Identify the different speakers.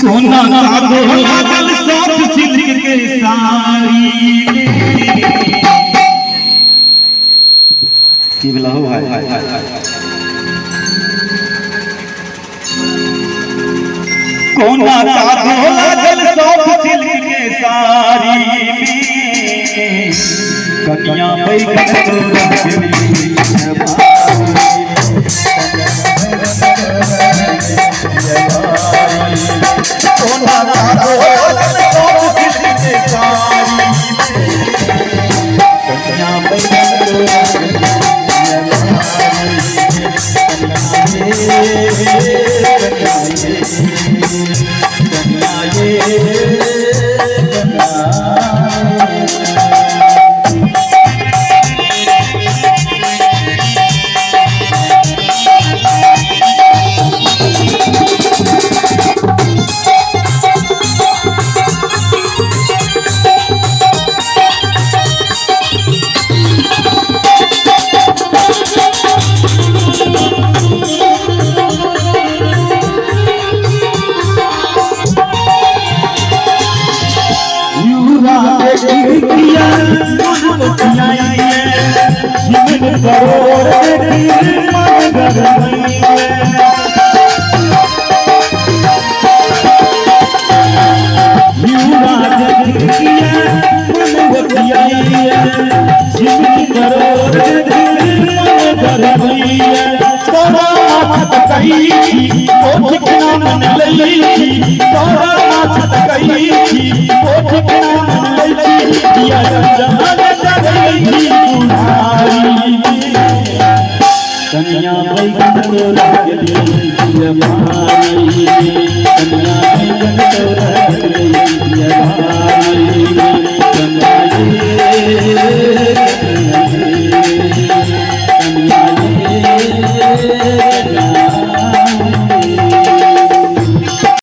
Speaker 1: सोना का लागल साथ सिल्क के साड़ी की भला हो भाई कोना का लागल साथ सिल्क के साड़ी कन्या बैगन तोरा के सोना का लागल साथ सिल्क के साड़ी कन्या बैगन तोरा कन्या बैगन तोरा के कन्या बैगन तोरा